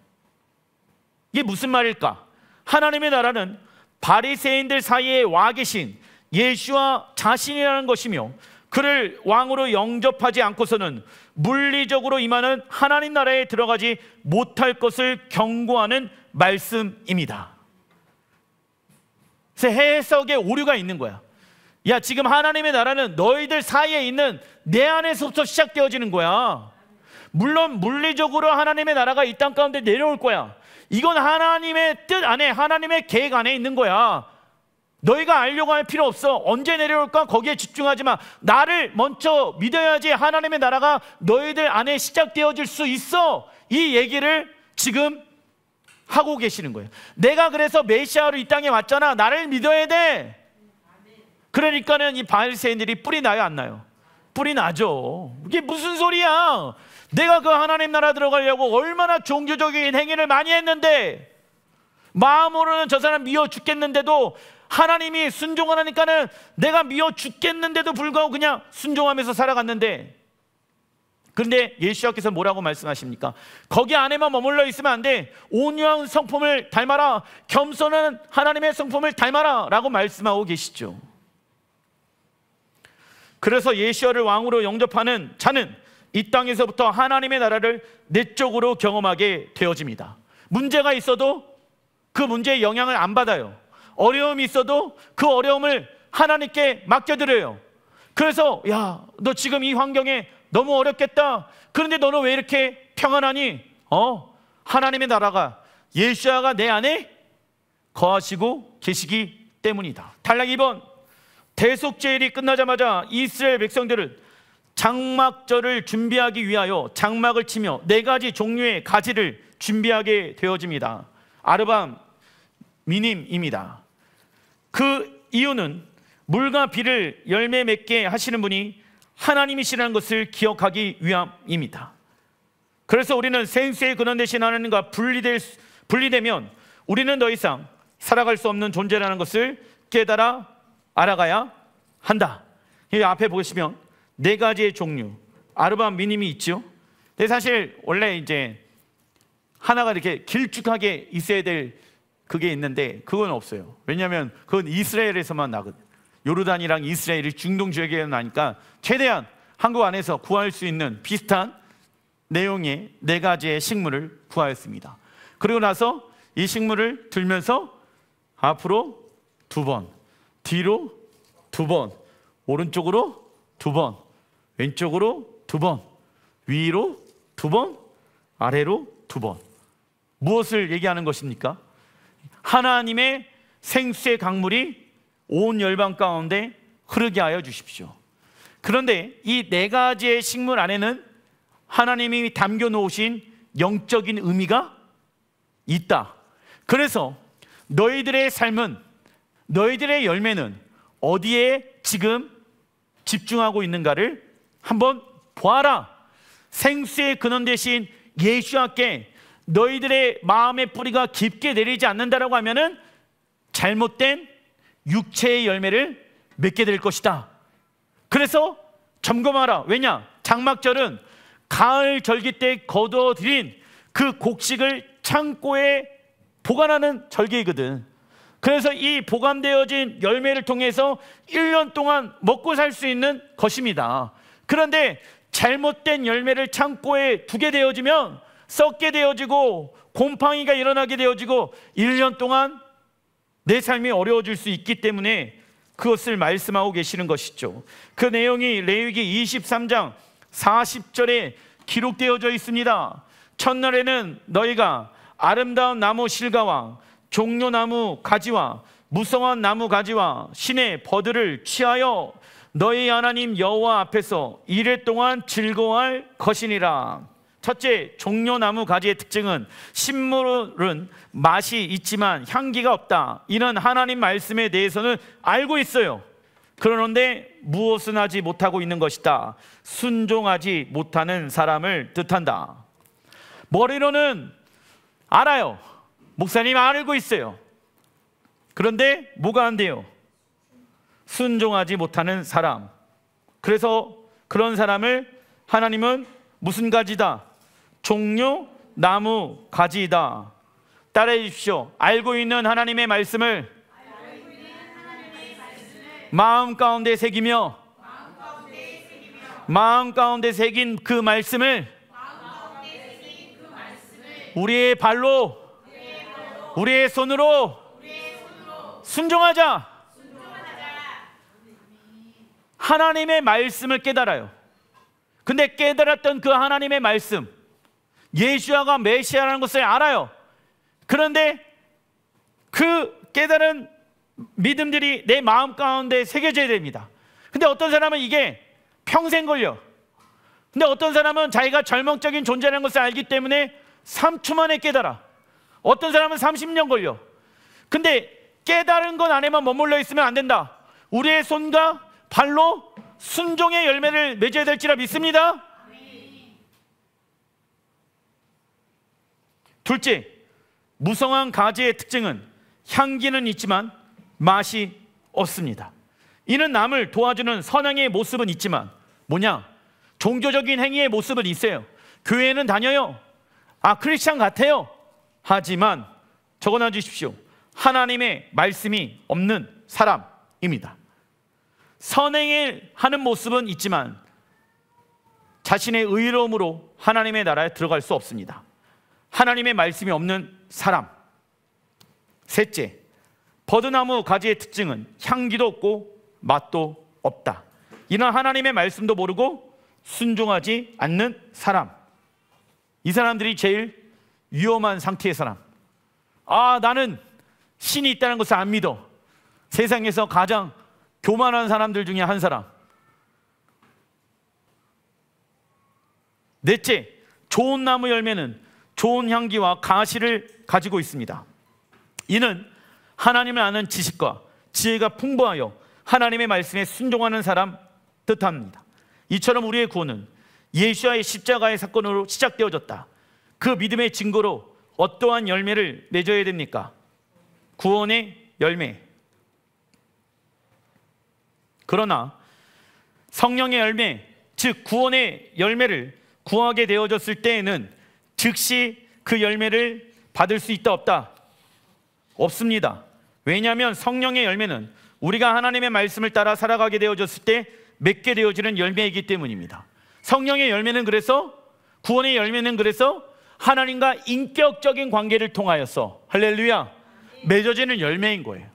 이게 무슨 말일까? 하나님의 나라는 바리새인들 사이에 와 계신 예수와 자신이라는 것이며 그를 왕으로 영접하지 않고서는 물리적으로 임하는 하나님 나라에 들어가지 못할 것을 경고하는 말씀입니다. 그래서 해석에 오류가 있는 거야. 야, 지금 하나님의 나라는 너희들 사이에 있는 내 안에서부터 시작되어지는 거야. 물론 물리적으로 하나님의 나라가 이 땅 가운데 내려올 거야. 이건 하나님의 뜻 안에, 하나님의 계획 안에 있는 거야. 너희가 알려고 할 필요 없어. 언제 내려올까 거기에 집중하지 마. 나를 먼저 믿어야지 하나님의 나라가 너희들 안에 시작되어질 수 있어. 이 얘기를 지금 하고 계시는 거예요. 내가 그래서 메시아로 이 땅에 왔잖아. 나를 믿어야 돼. 그러니까는 이 바리새인들이 뿔이 나요, 안 나요? 뿔이 나죠. 이게 무슨 소리야? 내가 그 하나님 나라 들어가려고 얼마나 종교적인 행위를 많이 했는데, 마음으로는 저 사람 미워 죽겠는데도 하나님이 순종하니까는 내가 미워 죽겠는데도 불구하고 그냥 순종하면서 살아갔는데, 그런데 예수님께서 뭐라고 말씀하십니까? 거기 안에만 머물러 있으면 안 돼. 온유한 성품을 닮아라. 겸손한 하나님의 성품을 닮아라 라고 말씀하고 계시죠. 그래서 예수를 왕으로 영접하는 자는 이 땅에서부터 하나님의 나라를 내적으로 경험하게 되어집니다. 문제가 있어도 그 문제의 영향을 안 받아요. 어려움이 있어도 그 어려움을 하나님께 맡겨드려요. 그래서 야, 너 지금 이 환경에 너무 어렵겠다. 그런데 너는 왜 이렇게 평안하니? 하나님의 나라가, 예수야가 내 안에 거하시고 계시기 때문이다. 단락 2번, 대속죄일이 끝나자마자 이스라엘 백성들은 장막절을 준비하기 위하여 장막을 치며 4가지 종류의 가지를 준비하게 되어집니다. 아르밤 미님입니다. 그 이유는 물과 비를 열매 맺게 하시는 분이 하나님이시라는 것을 기억하기 위함입니다. 그래서 우리는 생수의 근원 되신 하나님과 분리되면 우리는 더 이상 살아갈 수 없는 존재라는 것을 깨달아 알아가야 한다. 이 앞에 보시면 4가지의 종류, 아르밤 미님이 있죠. 근데 사실 원래 이제 하나가 이렇게 길쭉하게 있어야 될 그게 있는데 그건 없어요. 왜냐하면 그건 이스라엘에서만 나거든. 요르단이랑 이스라엘이 중동 지역에 나니까 최대한 한국 안에서 구할 수 있는 비슷한 내용의 4가지의 식물을 구하였습니다. 그리고 나서 이 식물을 들면서 앞으로 2번, 뒤로 2번, 오른쪽으로 2번, 왼쪽으로 2번, 위로 2번, 아래로 2번. 무엇을 얘기하는 것입니까? 하나님의 생수의 강물이 온 열방 가운데 흐르게 하여 주십시오. 그런데 이 4가지의 식물 안에는 하나님이 담겨 놓으신 영적인 의미가 있다. 그래서 너희들의 삶은, 너희들의 열매는 어디에 지금 집중하고 있는가를 한번 보아라. 생수의 근원 되신 예수와께 너희들의 마음의 뿌리가 깊게 내리지 않는다라고 하면은 잘못된 육체의 열매를 맺게 될 것이다. 그래서 점검하라. 왜냐? 장막절은 가을 절기 때 거두어들인 그 곡식을 창고에 보관하는 절기이거든. 그래서 이 보관되어진 열매를 통해서 1년 동안 먹고 살 수 있는 것입니다. 그런데 잘못된 열매를 창고에 두게 되어지면 썩게 되어지고 곰팡이가 일어나게 되어지고 1년 동안 내 삶이 어려워질 수 있기 때문에 그것을 말씀하고 계시는 것이죠. 그 내용이 레위기 23장 40절에 기록되어져 있습니다. 첫날에는 너희가 아름다운 나무 실과와 종려나무 가지와 무성한 나무 가지와 신의 버들을 취하여 너희 하나님 여호와 앞에서 이래 동안 즐거워할 것이니라. 첫째, 종려나무 가지의 특징은 식물은 맛이 있지만 향기가 없다. 이는 하나님 말씀에 대해서는 알고 있어요. 그러는데 무엇은 하지 못하고 있는 것이다. 순종하지 못하는 사람을 뜻한다. 머리로는 알아요. 목사님 알고 있어요. 그런데 뭐가 안 돼요? 순종하지 못하는 사람. 그래서 그런 사람을 하나님은 무슨 가지다? 종려 나무 가지이다. 따라해 주십시오. 알고 있는 하나님의 말씀을 마음 가운데 새기며 마음 가운데 새긴 그 말씀을 우리의 발로 우리의 손으로 순종하자. 하나님의 말씀을 깨달아요. 근데 깨달았던 그 하나님의 말씀, 예수야가 메시아라는 것을 알아요. 그런데 그 깨달은 믿음들이 내 마음 가운데 새겨져야 됩니다. 근데 어떤 사람은 이게 평생 걸려. 근데 어떤 사람은 자기가 절망적인 존재라는 것을 알기 때문에 3초 만에 깨달아. 어떤 사람은 30년 걸려. 근데 깨달은 것 안에만 머물러 있으면 안 된다. 우리의 손과 발로 순종의 열매를 맺어야 될지라 믿습니다. 둘째, 무성한 가지의 특징은 향기는 있지만 맛이 없습니다. 이는 남을 도와주는 선행의 모습은 있지만 뭐냐? 종교적인 행위의 모습은 있어요. 교회는 다녀요. 크리스찬 같아요. 하지만 적어놔 주십시오. 하나님의 말씀이 없는 사람입니다. 선행을 하는 모습은 있지만 자신의 의로움으로 하나님의 나라에 들어갈 수 없습니다. 하나님의 말씀이 없는 사람. 셋째, 버드나무 가지의 특징은 향기도 없고 맛도 없다. 이는 하나님의 말씀도 모르고 순종하지 않는 사람. 이 사람들이 제일 위험한 상태의 사람. 나는 신이 있다는 것을 안 믿어. 세상에서 가장 교만한 사람들 중에 한 사람. 넷째, 좋은 나무 열매는 좋은 향기와 가시를 가지고 있습니다. 이는 하나님을 아는 지식과 지혜가 풍부하여 하나님의 말씀에 순종하는 사람 뜻합니다. 이처럼 우리의 구원은 예수와의 십자가의 사건으로 시작되어졌다. 그 믿음의 증거로 어떠한 열매를 맺어야 됩니까? 구원의 열매. 그러나 성령의 열매, 즉 구원의 열매를 구하게 되어졌을 때에는 즉시 그 열매를 받을 수 있다 없다? 없습니다. 왜냐하면 성령의 열매는 우리가 하나님의 말씀을 따라 살아가게 되어졌을 때 맺게 되어지는 열매이기 때문입니다. 성령의 열매는 그래서, 구원의 열매는 그래서 하나님과 인격적인 관계를 통하여서, 할렐루야, 맺어지는 열매인 거예요.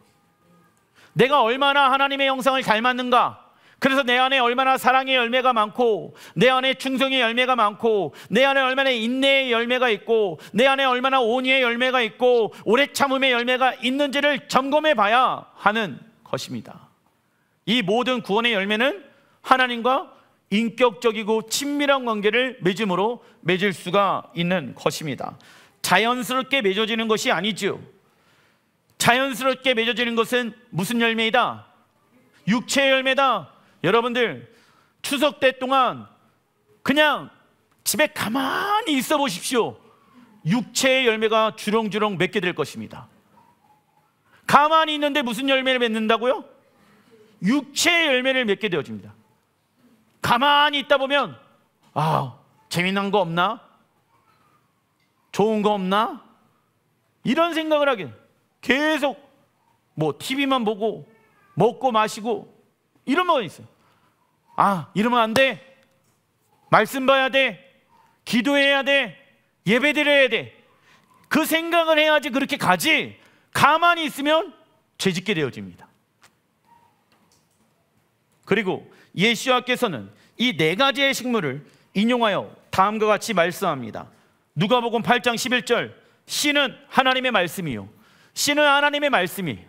내가 얼마나 하나님의 형상을 닮았는가, 그래서 내 안에 얼마나 사랑의 열매가 많고, 내 안에 충성의 열매가 많고, 내 안에 얼마나 인내의 열매가 있고, 내 안에 얼마나 온유의 열매가 있고, 오래 참음의 열매가 있는지를 점검해 봐야 하는 것입니다. 이 모든 구원의 열매는 하나님과 인격적이고 친밀한 관계를 맺음으로 맺을 수가 있는 것입니다. 자연스럽게 맺어지는 것이 아니죠. 자연스럽게 맺어지는 것은 무슨 열매이다? 육체의 열매다. 여러분들, 추석 때 동안 그냥 집에 가만히 있어 보십시오. 육체의 열매가 주렁주렁 맺게 될 것입니다. 가만히 있는데 무슨 열매를 맺는다고요? 육체의 열매를 맺게 되어집니다. 가만히 있다 보면 재미난 거 없나? 좋은 거 없나? 이런 생각을 하게 계속 TV만 보고 먹고 마시고 이러면 있어요. 이러면 안 돼. 말씀 봐야 돼. 기도해야 돼. 예배 드려야 돼. 그 생각을 해야지 그렇게 가지. 가만히 있으면 죄짓게 되어집니다. 그리고 예수와께서는 이 4가지의 식물을 인용하여 다음과 같이 말씀합니다. 누가복음 8장 11절, 씨는 하나님의 말씀이요. 씨는 하나님의 말씀이에요.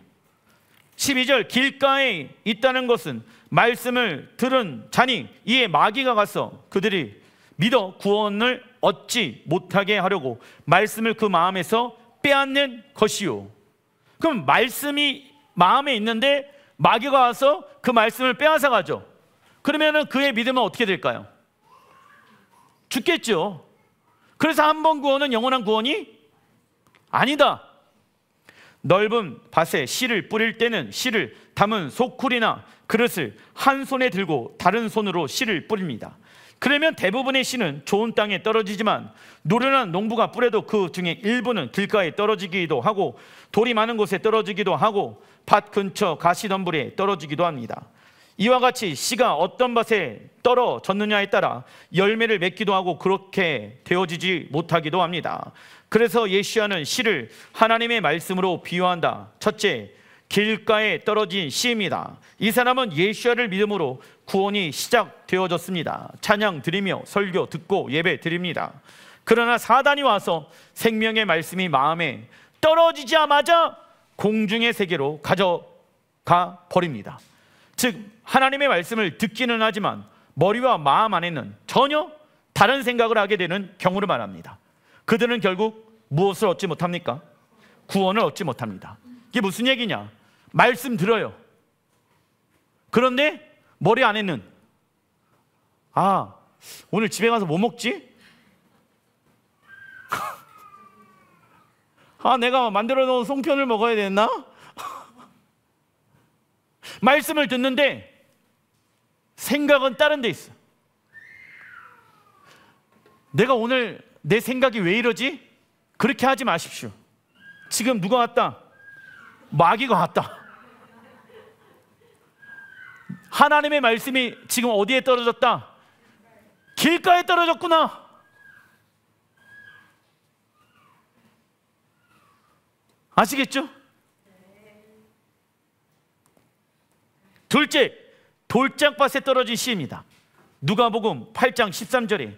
12절, 길가에 있다는 것은 말씀을 들은 자니 이에 마귀가 가서 그들이 믿어 구원을 얻지 못하게 하려고 말씀을 그 마음에서 빼앗는 것이요. 그럼 말씀이 마음에 있는데 마귀가 와서 그 말씀을 빼앗아 가죠. 그러면 그의 믿음은 어떻게 될까요? 죽겠죠. 그래서 한 번 구원은 영원한 구원이 아니다. 넓은 밭에 씨를 뿌릴 때는 씨를 담은 소쿠리나 그릇을 한 손에 들고 다른 손으로 씨를 뿌립니다. 그러면 대부분의 씨는 좋은 땅에 떨어지지만 노련한 농부가 뿌려도 그 중에 일부는 길가에 떨어지기도 하고 돌이 많은 곳에 떨어지기도 하고 밭 근처 가시덤불에 떨어지기도 합니다. 이와 같이 씨가 어떤 밭에 떨어졌느냐에 따라 열매를 맺기도 하고 그렇게 되어지지 못하기도 합니다. 그래서 예시야는 씨를 하나님의 말씀으로 비유한다. 첫째, 길가에 떨어진 씨입니다. 이 사람은 예시야를 믿음으로 구원이 시작되어졌습니다. 찬양 드리며 설교 듣고 예배 드립니다. 그러나 사단이 와서 생명의 말씀이 마음에 떨어지자마자 공중의 세계로 가져가 버립니다. 즉 하나님의 말씀을 듣기는 하지만 머리와 마음 안에는 전혀 다른 생각을 하게 되는 경우를 말합니다. 그들은 결국 무엇을 얻지 못합니까? 구원을 얻지 못합니다. 이게 무슨 얘기냐? 말씀 들어요. 그런데 머리 안에는 오늘 집에 가서 뭐 먹지? 내가 만들어 놓은 송편을 먹어야 되나? 말씀을 듣는데 생각은 다른 데 있어. 내가 오늘 내 생각이 왜 이러지? 그렇게 하지 마십시오. 지금 누가 왔다? 마귀가 왔다. 하나님의 말씀이 지금 어디에 떨어졌다? 길가에 떨어졌구나. 아시겠죠? 둘째, 돌짝밭에 떨어진 씨입니다. 누가복음 8장 13절에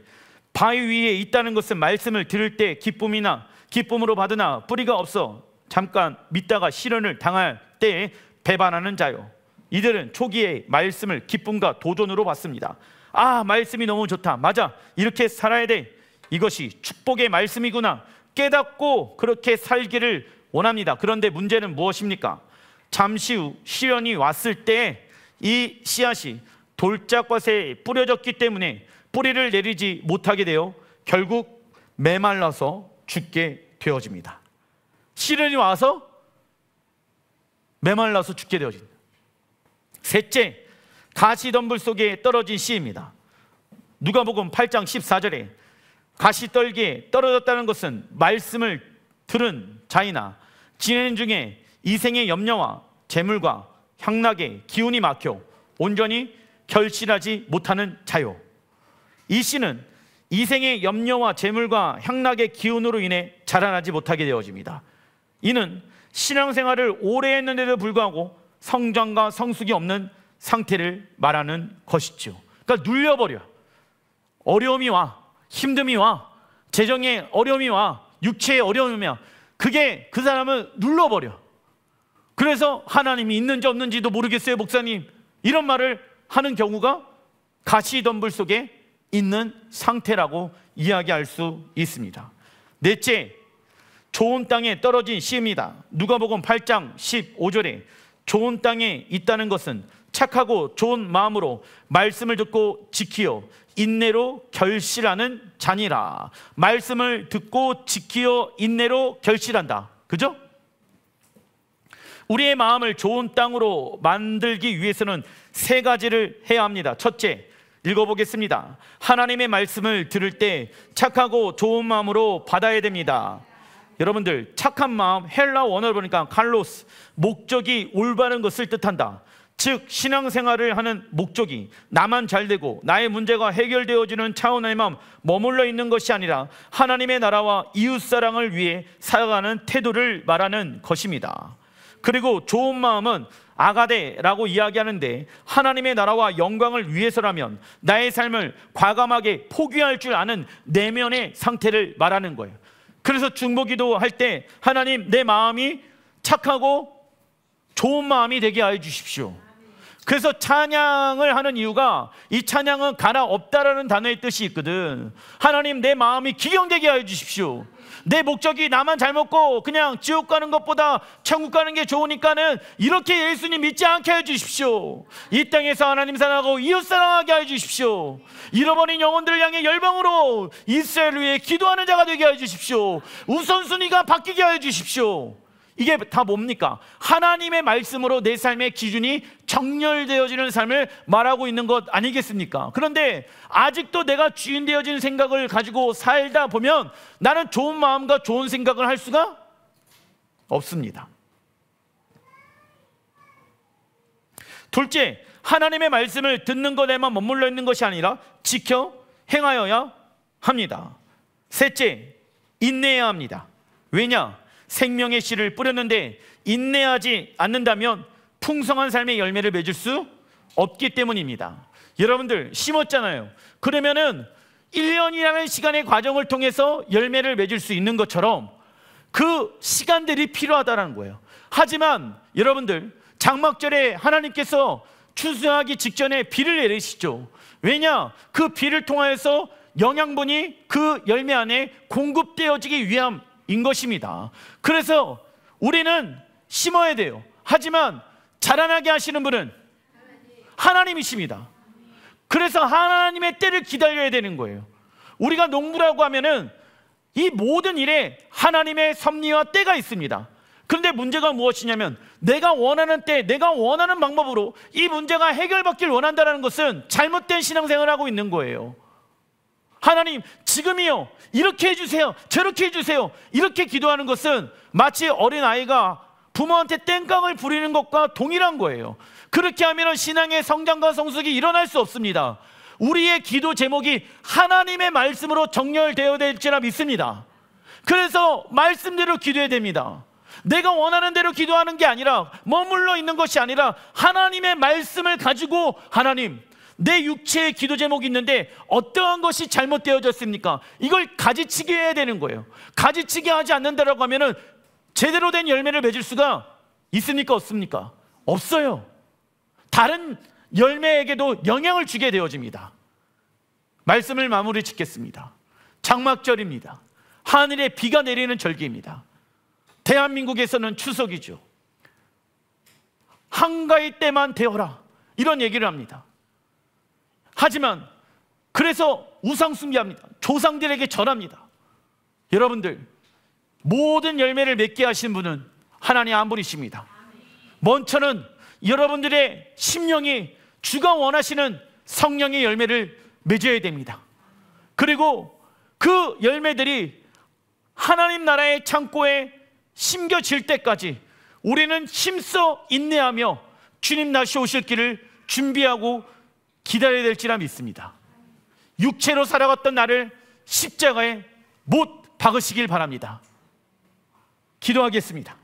바위 위에 있다는 것은 말씀을 들을 때 기쁨으로 받으나 뿌리가 없어 잠깐 믿다가 시련을 당할 때에 배반하는 자요. 이들은 초기에 말씀을 기쁨과 도전으로 받습니다. 말씀이 너무 좋다. 맞아. 이렇게 살아야 돼. 이것이 축복의 말씀이구나. 깨닫고 그렇게 살기를 원합니다. 그런데 문제는 무엇입니까? 잠시 후 시련이 왔을 때 이 씨앗이 돌짝밭에 뿌려졌기 때문에 뿌리를 내리지 못하게 되어 결국 메말라서 죽게 되어집니다. 시련이 와서 메말라서 죽게 되어집니다. 셋째, 가시덤불 속에 떨어진 씨입니다. 누가복음 8장 14절에 가시떨기에 떨어졌다는 것은 말씀을 들은 자이나 지내는 중에 이생의 염려와 재물과 향락의 기운이 막혀 온전히 결실하지 못하는 자요. 이 씨는 이생의 염려와 재물과 향락의 기운으로 인해 자라나지 못하게 되어집니다. 이는 신앙생활을 오래 했는데도 불구하고 성장과 성숙이 없는 상태를 말하는 것이죠. 그러니까 눌려버려. 어려움이 와, 힘듦이 와, 재정의 어려움이 와, 육체의 어려움이 와. 그게 그 사람을 눌러버려. 그래서 하나님이 있는지 없는지도 모르겠어요, 목사님. 이런 말을 하는 경우가 가시덤불 속에 있는 상태라고 이야기할 수 있습니다. 넷째, 좋은 땅에 떨어진 씨입니다. 누가복음 8장 15절에 좋은 땅에 있다는 것은 착하고 좋은 마음으로 말씀을 듣고 지키어 인내로 결실하는 자니라. 말씀을 듣고 지키어 인내로 결실한다. 그죠? 우리의 마음을 좋은 땅으로 만들기 위해서는 세 가지를 해야 합니다. 첫째, 읽어보겠습니다. 하나님의 말씀을 들을 때 착하고 좋은 마음으로 받아야 됩니다. 여러분들, 착한 마음, 헬라 원어를 보니까 칼로스, 목적이 올바른 것을 뜻한다. 즉 신앙생활을 하는 목적이 나만 잘되고 나의 문제가 해결되어지는 차원에만 머물러 있는 것이 아니라 하나님의 나라와 이웃사랑을 위해 살아가는 태도를 말하는 것입니다. 그리고 좋은 마음은 아가데라고 이야기하는데, 하나님의 나라와 영광을 위해서라면 나의 삶을 과감하게 포기할 줄 아는 내면의 상태를 말하는 거예요. 그래서 중보기도 할 때 하나님, 내 마음이 착하고 좋은 마음이 되게 하여 주십시오. 그래서 찬양을 하는 이유가, 이 찬양은 가나 없다라는 단어의 뜻이 있거든. 하나님, 내 마음이 기경되게 하여 주십시오. 내 목적이 나만 잘 먹고 그냥 지옥 가는 것보다 천국 가는 게 좋으니까는 이렇게 예수님 믿지 않게 해 주십시오. 이 땅에서 하나님 사랑하고 이웃 사랑하게 해 주십시오. 잃어버린 영혼들을 향해 열방으로 이스라엘을 위해 기도하는 자가 되게 해 주십시오. 우선순위가 바뀌게 해 주십시오. 이게 다 뭡니까? 하나님의 말씀으로 내 삶의 기준이 정렬되어지는 삶을 말하고 있는 것 아니겠습니까? 그런데 아직도 내가 주인 되어진 생각을 가지고 살다 보면 나는 좋은 마음과 좋은 생각을 할 수가 없습니다. 둘째, 하나님의 말씀을 듣는 것에만 머물러 있는 것이 아니라 지켜 행하여야 합니다. 셋째, 인내해야 합니다. 왜냐? 생명의 씨를 뿌렸는데 인내하지 않는다면 풍성한 삶의 열매를 맺을 수 없기 때문입니다. 여러분들 심었잖아요. 그러면은 1년이라는 시간의 과정을 통해서 열매를 맺을 수 있는 것처럼 그 시간들이 필요하다는 거예요. 하지만 여러분들, 장막절에 하나님께서 추수하기 직전에 비를 내리시죠. 왜냐? 그 비를 통하여서 영양분이 그 열매 안에 공급되어지기 위함 인 것입니다. 그래서 우리는 심어야 돼요. 하지만 자라나게 하시는 분은 하나님이십니다. 그래서 하나님의 때를 기다려야 되는 거예요. 우리가 농부라고 하면은 이 모든 일에 하나님의 섭리와 때가 있습니다. 그런데 문제가 무엇이냐면, 내가 원하는 때, 내가 원하는 방법으로 이 문제가 해결받길 원한다는 것은 잘못된 신앙생활을 하고 있는 거예요. 하나님, 지금이요, 이렇게 해주세요, 저렇게 해주세요, 이렇게 기도하는 것은 마치 어린아이가 부모한테 땡깡을 부리는 것과 동일한 거예요. 그렇게 하면 신앙의 성장과 성숙이 일어날 수 없습니다. 우리의 기도 제목이 하나님의 말씀으로 정렬되어야 될지라 믿습니다. 그래서 말씀대로 기도해야 됩니다. 내가 원하는 대로 기도하는 게 아니라, 머물러 있는 것이 아니라 하나님의 말씀을 가지고, 하나님, 내 육체의 기도 제목이 있는데 어떠한 것이 잘못되어졌습니까? 이걸 가지치기 해야 되는 거예요. 가지치기 하지 않는다라고 하면은 제대로 된 열매를 맺을 수가 있습니까? 없습니까? 없어요. 다른 열매에게도 영향을 주게 되어집니다. 말씀을 마무리 짓겠습니다. 장막절입니다. 하늘에 비가 내리는 절기입니다. 대한민국에서는 추석이죠. 한가위 때만 되어라, 이런 얘기를 합니다. 하지만 그래서 우상 숭배합니다. 조상들에게 절합니다. 여러분들, 모든 열매를 맺게 하신 분은 하나님 한 분이십니다. 먼저는 여러분들의 심령이 주가 원하시는 성령의 열매를 맺어야 됩니다. 그리고 그 열매들이 하나님 나라의 창고에 심겨질 때까지 우리는 힘써 인내하며 주님 다시 오실 길을 준비하고 기다려야 될지라 믿습니다. 육체로 살아갔던 나를 십자가에 못 박으시길 바랍니다. 기도하겠습니다.